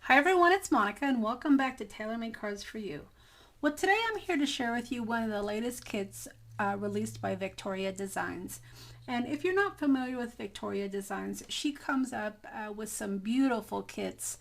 Hi everyone, it's Monica and welcome back to Taylor-Made Cards4u. Well, today I'm here to share with you one of the latest kits released by VectoriaDesigns. And if you're not familiar with VectoriaDesigns, she comes up with some beautiful kits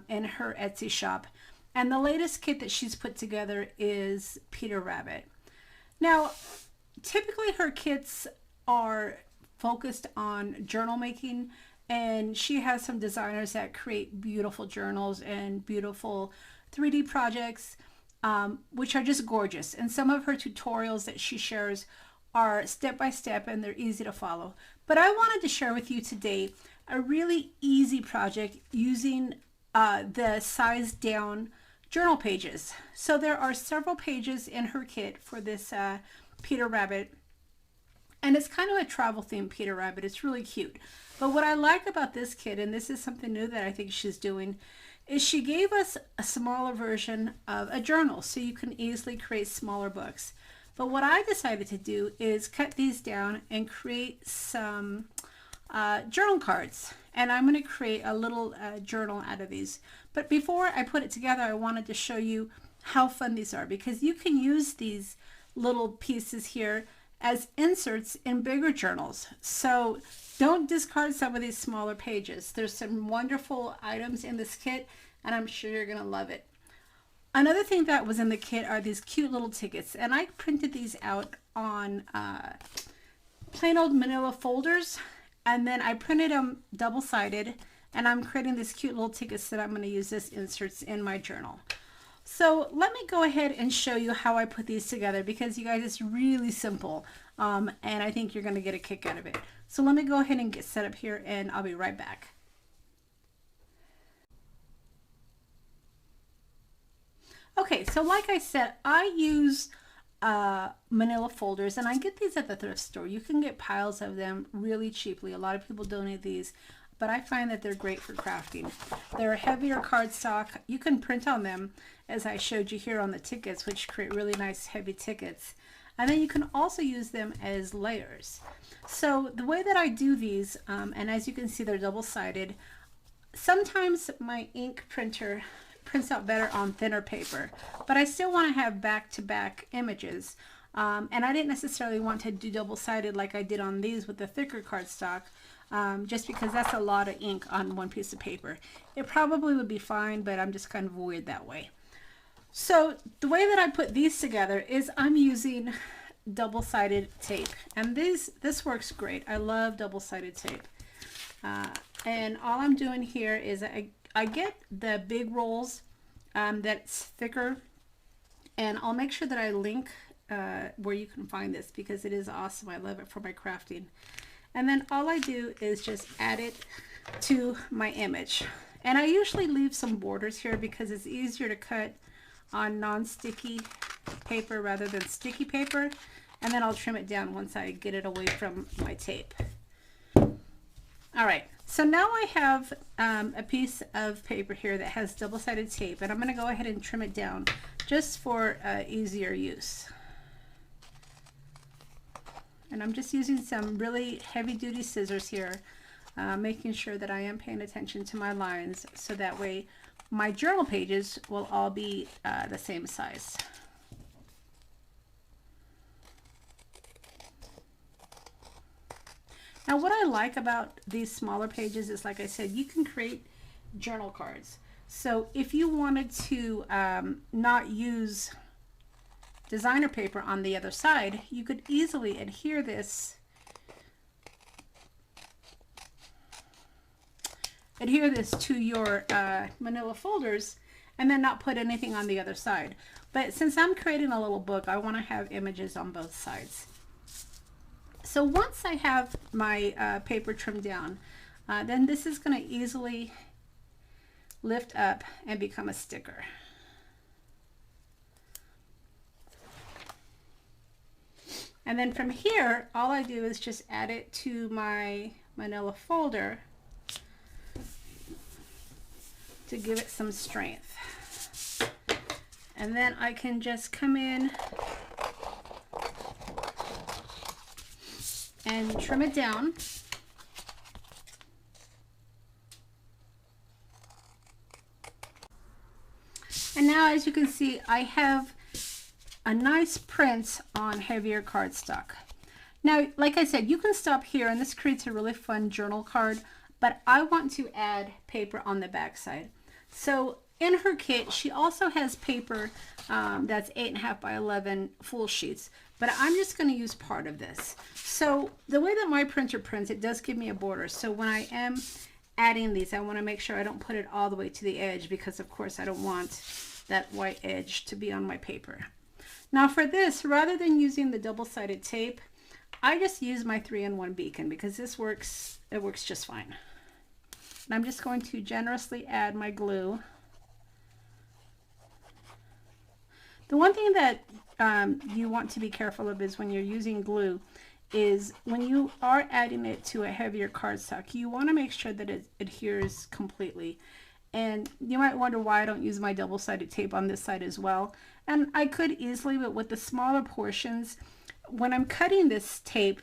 in her Etsy shop. And the latest kit that she's put together is Peter Rabbit. Now, typically her kits are focused on journal making, and she has some designers that create beautiful journals and beautiful 3D projects, which are just gorgeous. And some of her tutorials that she shares are step by step and they're easy to follow. But I wanted to share with you today a really easy project using the sized down journal pages. So there are several pages in her kit for this Peter Rabbit. And it's kind of a travel themed Peter Rabbit. It's really cute. But what I like about this kit, and this is something new that I think she's doing, is she gave us a smaller version of a journal so you can easily create smaller books. But what I decided to do is cut these down and create some journal cards. And I'm going to create a little journal out of these. But before I put it together, I wanted to show you how fun these are, because you can use these little pieces here as inserts in bigger journals. So don't discard some of these smaller pages. There's some wonderful items in this kit and I'm sure you're gonna love it. Another thing that was in the kit are these cute little tickets, and I printed these out on plain old manila folders, and then I printed them double-sided, and I'm creating these cute little tickets that I'm going to use as inserts in my journal. So let me go ahead and show you how I put these together, because you guys, it's really simple, and I think you're going to get a kick out of it. So let me go ahead and get set up here and I'll be right back. Okay, so like I said, I use manila folders, and I get these at the thrift store. You can get piles of them really cheaply. A lot of people donate these, but I find that they're great for crafting. They're a heavier cardstock. You can print on them, as I showed you here on the tickets, which create really nice heavy tickets. And then you can also use them as layers. So the way that I do these, and as you can see, they're double-sided. Sometimes my ink printer prints out better on thinner paper, but I still want to have back-to-back images. And I didn't necessarily want to do double-sided like I did on these with the thicker cardstock, just because that's a lot of ink on one piece of paper. It probably would be fine, but I'm just kind of weird that way. So the way that I put these together is I'm using double-sided tape, and this works great. I love double-sided tape. And all I'm doing here is I get the big rolls that's thicker, and I'll make sure that I link where you can find this, because it is awesome. I love it for my crafting. And then all I do is just add it to my image. And I usually leave some borders here because it's easier to cut on non-sticky paper rather than sticky paper. And then I'll trim it down once I get it away from my tape. All right, so now I have a piece of paper here that has double-sided tape, and I'm going to go ahead and trim it down just for easier use. And I'm just using some really heavy-duty scissors here, making sure that I am paying attention to my lines, so that way my journal pages will all be the same size. Now what I like about these smaller pages is, like I said, you can create journal cards. So if you wanted to not use designer paper on the other side, you could easily adhere this to your manila folders and then not put anything on the other side. But since I'm creating a little book, I want to have images on both sides. So once I have my paper trimmed down, then this is going to easily lift up and become a sticker. And then from here, all I do is just add it to my manila folder to give it some strength. And then I can just come in and trim it down. now as you can see, I have a nice print on heavier cardstock. Now, like I said, you can stop here and this creates a really fun journal card, but I want to add paper on the back side. So in her kit, she also has paper that's 8.5 by 11 full sheets, but I'm just going to use part of this. So the way that my printer prints, it does give me a border. So when I am adding these, I want to make sure I don't put it all the way to the edge because of course I don't want that white edge to be on my paper. Now for this, rather than using the double-sided tape, I just use my 3-in-1 beacon because this works, it works just fine. And I'm just going to generously add my glue. The one thing that you want to be careful of is when you're using glue is when you are adding it to a heavier cardstock, you want to make sure that it adheres completely. And you might wonder why I don't use my double-sided tape on this side as well. And I could easily, but with the smaller portions, when I'm cutting this tape,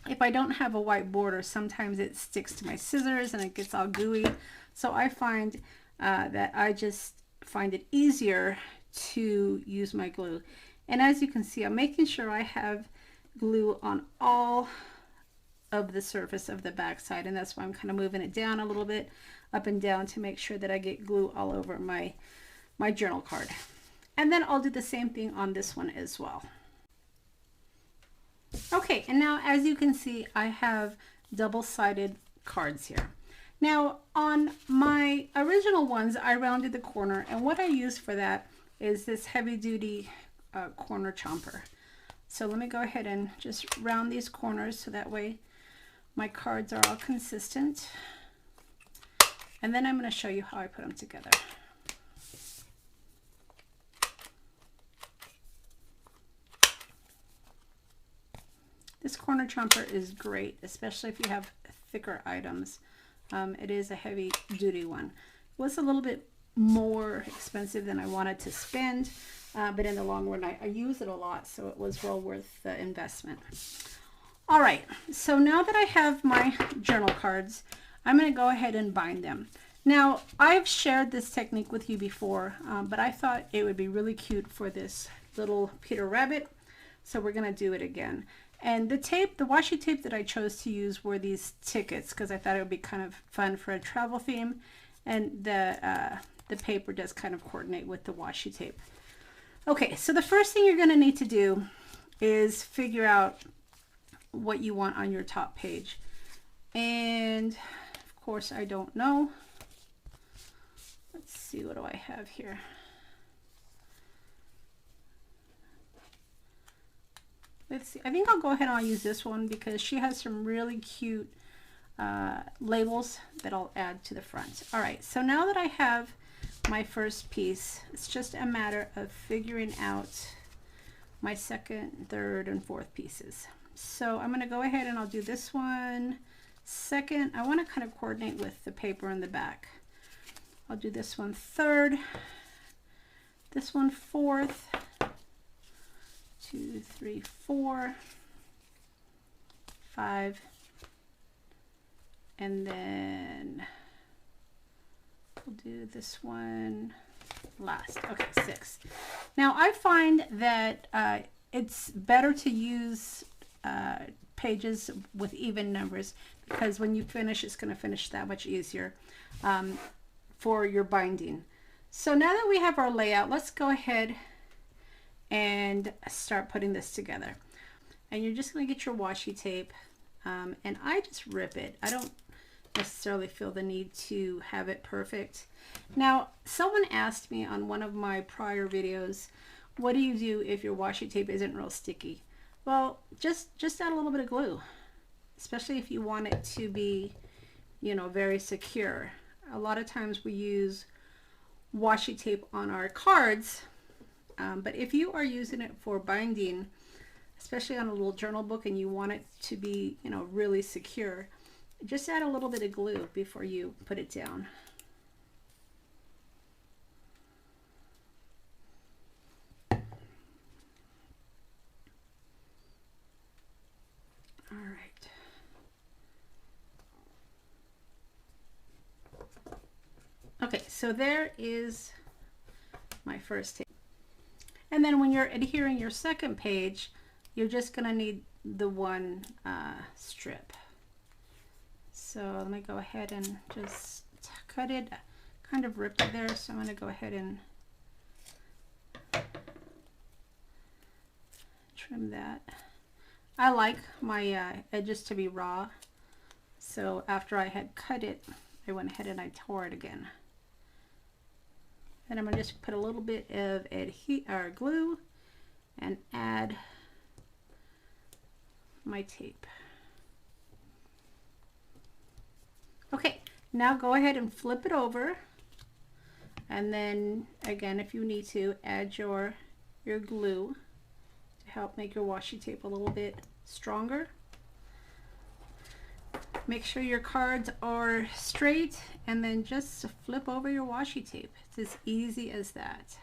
if I don't have a white border, sometimes it sticks to my scissors and it gets all gooey. So I find that I just find it easier to use my glue. And as you can see, I'm making sure I have glue on all of the surface of the back side, and that's why I'm kind of moving it down a little bit, up and down, to make sure that I get glue all over my journal card. And then I'll do the same thing on this one as well. Okay, and now as you can see, I have double-sided cards here. Now on my original ones, I rounded the corner, and what I use for that is this heavy-duty corner chomper. So let me go ahead and just round these corners so that way my cards are all consistent. And then I'm going to show you how I put them together. This corner chomper is great, especially if you have thicker items. It is a heavy duty one. It was a little bit more expensive than I wanted to spend, but in the long run I use it a lot, so it was well worth the investment. All right, so now that I have my journal cards, I'm going to go ahead and bind them. Now I've shared this technique with you before, but I thought it would be really cute for this little Peter Rabbit, so we're going to do it again. And the tape, the washi tape that I chose to use were these tickets because I thought it would be kind of fun for a travel theme, and the paper does kind of coordinate with the washi tape. Okay, so the first thing you're going to need to do is figure out what you want on your top page. And of course I don't know. Let's see, what do I have here? Let's see, I think I'll go ahead and I'll use this one because she has some really cute labels that I'll add to the front. All right, so now that I have my first piece, it's just a matter of figuring out my second, third, and fourth pieces. So I'm going to go ahead and I'll do this one second. I want to kind of coordinate with the paper in the back. I'll do this one third, this one fourth, 2, 3, 4, 5, and then we'll do this one last. Okay, 6. Now I find that it's better to use pages with even numbers because when you finish, it's going to finish that much easier for your binding. So now that we have our layout, let's go ahead and start putting this together. And you're just going to get your washi tape, and I just rip it. I don't necessarily feel the need to have it perfect. Now, someone asked me on one of my prior videos, what do you do if your washi tape isn't real sticky? Well, just add a little bit of glue, especially if you want it to be, you know, very secure. A lot of times we use washi tape on our cards, but if you are using it for binding, especially on a little journal book, and you want it to be, you know, really secure, just add a little bit of glue before you put it down. All right. Okay, so there is my first tape. And then when you're adhering your second page, you're just going to need the one strip. So let me go ahead and just cut it, kind of ripped it there, so I'm going to go ahead and trim that. I like my edges to be raw, so after I had cut it, I went ahead and I tore it again. And I'm going to just put a little bit of glue and add my tape. Okay, now go ahead and flip it over, and then again, if you need to, add your glue to help make your washi tape a little bit stronger. Make sure your cards are straight, and then just flip over your washi tape. It's as easy as that.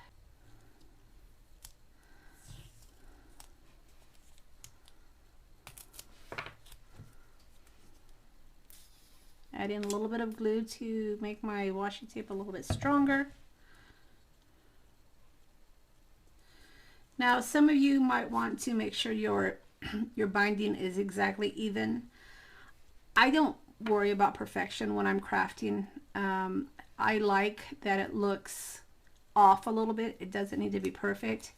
Add in a little bit of glue to make my washi tape a little bit stronger. Now, some of you might want to make sure your binding is exactly even. I don't worry about perfection when I'm crafting. I like that it looks off a little bit. It doesn't need to be perfect.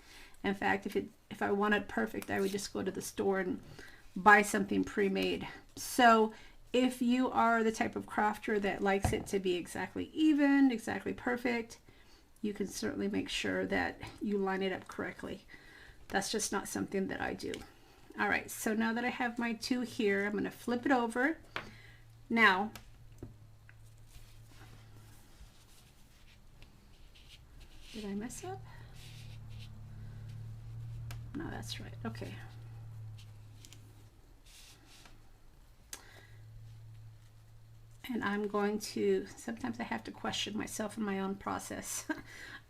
In fact, if I wanted perfect, I would just go to the store and buy something pre-made. So if you are the type of crafter that likes it to be exactly even, exactly perfect, you can certainly make sure that you line it up correctly. That's just not something that I do. All right, so now that I have my two here, I'm going to flip it over. Now, did I mess up? No, that's right. Okay. And I'm going to, sometimes I have to question myself in my own process.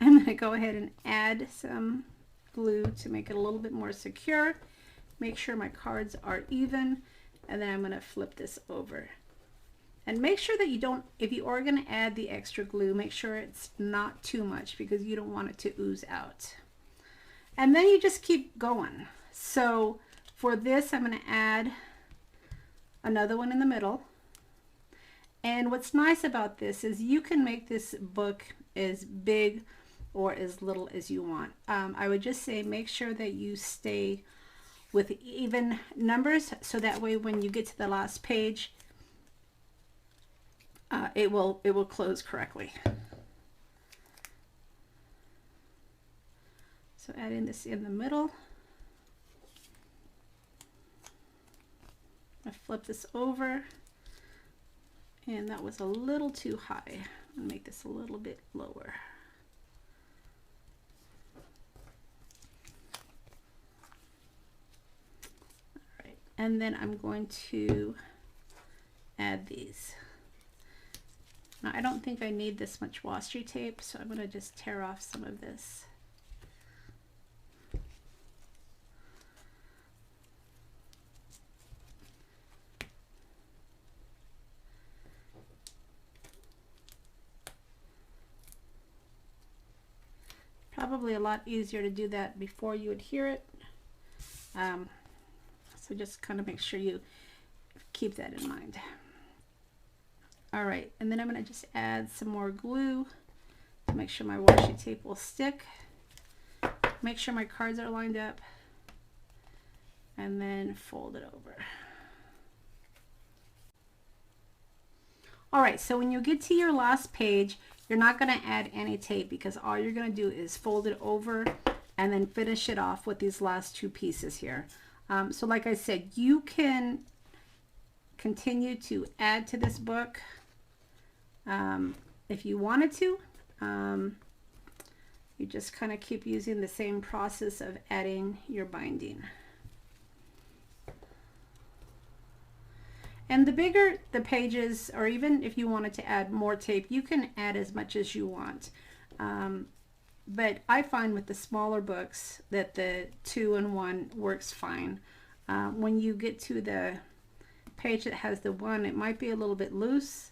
I'm going to go ahead and add some glue to make it a little bit more secure. Make sure my cards are even, and then I'm going to flip this over. And make sure that you don't, if you are going to add the extra glue, make sure it's not too much because you don't want it to ooze out. And then you just keep going. So for this, I'm going to add another one in the middle. And what's nice about this is you can make this book as big or as little as you want. I would just say make sure that you stay with even numbers, so that way when you get to the last page, it will close correctly. So adding this in the middle. I flip this over. And that was a little too high. I'll make this a little bit lower. All right, and then I'm going to add these. Now, I don't think I need this much washi tape, so I'm going to just tear off some of this. Probably a lot easier to do that before you adhere it. So just kind of make sure you keep that in mind. All right, and then I'm going to just add some more glue to make sure my washi tape will stick. Make sure my cards are lined up, and then fold it over. All right, so when you get to your last page, you're not going to add any tape because all you're going to do is fold it over and then finish it off with these last two pieces here. So like I said, you can continue to add to this book if you wanted to. You just kind of keep using the same process of adding your binding. And the bigger the pages, or even if you wanted to add more tape, you can add as much as you want. But I find with the smaller books that the 2-in-1 works fine. When you get to the page that has the 1, it might be a little bit loose,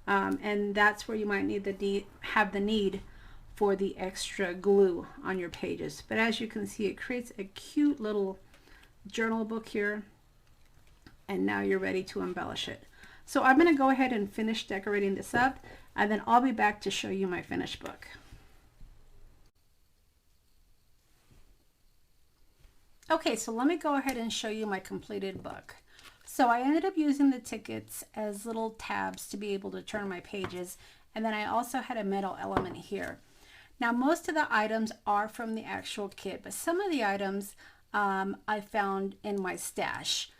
and that's where you might need have the need for the extra glue on your pages. But as you can see, it creates a cute little journal book here, and now you're ready to embellish it. So I'm going to go ahead and finish decorating this up, and then I'll be back to show you my finished book. Okay, so let me go ahead and show you my completed book. So I ended up using the tickets as little tabs to be able to turn my pages, and then I also had a metal element here. Now most of the items are from the actual kit, but some of the items I found in my stash.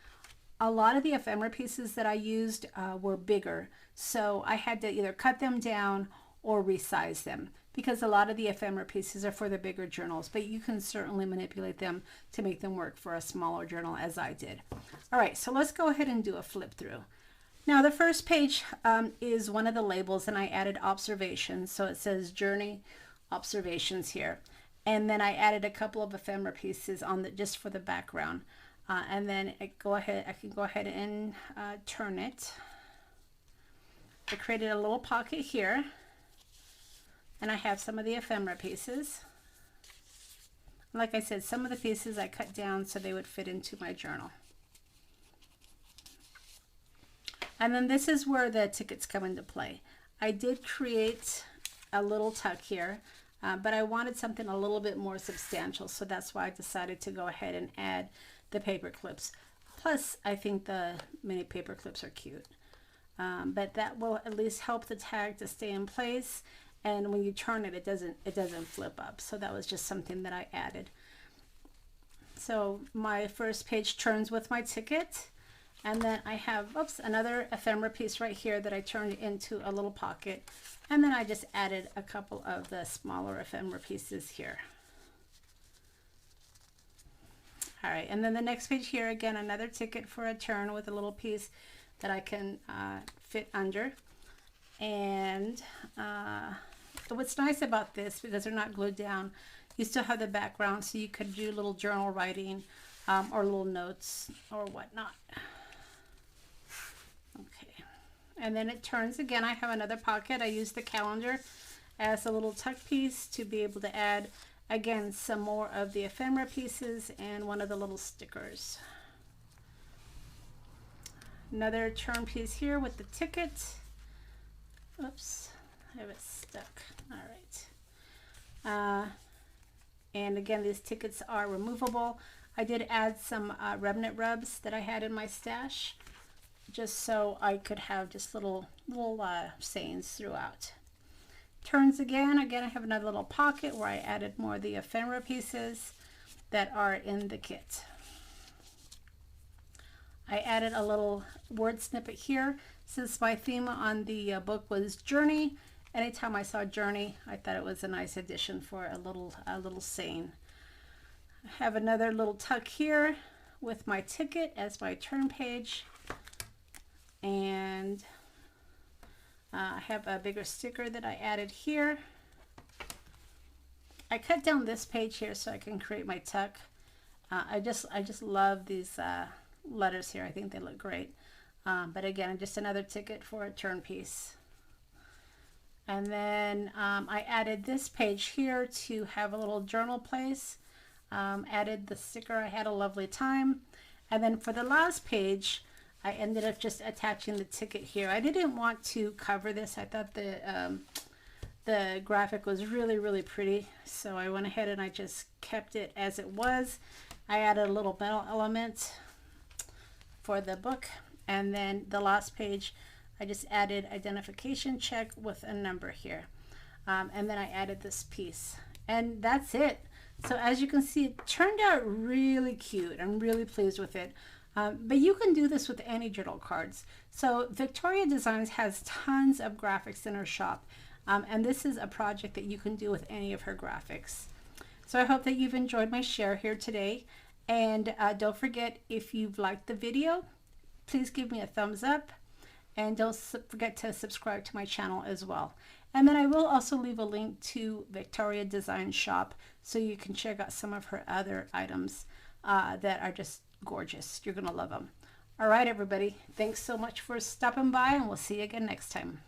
A lot of the ephemera pieces that I used were bigger, so I had to either cut them down or resize them, because a lot of the ephemera pieces are for the bigger journals, but you can certainly manipulate them to make them work for a smaller journal, as I did. All right, so let's go ahead and do a flip through. Now the first page is one of the labels, and I added observations, so it says Journey Observations here. And then I added a couple of ephemera pieces on the, just for the background. And then I can go ahead and turn it. I created a little pocket here, and I have some of the ephemera pieces. Like I said, some of the pieces I cut down so they would fit into my journal. And then this is where the tickets come into play. I did create a little tuck here, but I wanted something a little bit more substantial, so that's why I decided to go ahead and add the paper clips. Plus, I think the mini paper clips are cute. But that will at least help the tag to stay in place, and when you turn it, it doesn't flip up. So that was just something that I added. So my first page turns with my ticket, and then I have another ephemera piece right here that I turned into a little pocket, and then I just added a couple of the smaller ephemera pieces here. All right, and then the next page here, again, another ticket for a turn with a little piece that I can fit under. And what's nice about this, because they're not glued down, you still have the background, so you could do little journal writing or little notes or whatnot. Okay, and then it turns again. I have another pocket. I used the calendar as a little tuck piece to be able to add, again, some more of the ephemera pieces and one of the little stickers. Another turn piece here with the ticket. Oops, I have it stuck. All right. And again, these tickets are removable. I did add some remnant rubs that I had in my stash, just so I could have just little sayings throughout. Turns again. I have another little pocket where I added more of the ephemera pieces that are in the kit. I added a little word snippet here. Since my theme on the book was journey, anytime I saw journey, I thought it was a nice addition for a little saying. I have another little tuck here with my ticket as my turn page, and I have a bigger sticker that I added here. I cut down this page here so I can create my tuck. I just love these letters here. I think they look great. But again, just another ticket for a turn piece. And then I added this page here to have a little journal place. Added the sticker, I had a lovely time. And then for the last page, I ended up just attaching the ticket here. I didn't want to cover this. I thought the graphic was really pretty, so I went ahead and I just kept it as it was. I added a little metal element for the book, and then the last page I just added identification check with a number here, and then I added this piece, and that's it. So as you can see, it turned out really cute. I'm really pleased with it. But you can do this with any journal cards. So VectoriaDesigns has tons of graphics in her shop, and this is a project that you can do with any of her graphics. So I hope that you've enjoyed my share here today, and don't forget, if you've liked the video, please give me a thumbs up, and don't forget to subscribe to my channel as well. And then I will also leave a link to VectoriaDesigns shop so you can check out some of her other items that are just gorgeous. You're gonna love them. All right, everybody, thanks so much for stopping by, and we'll see you again next time.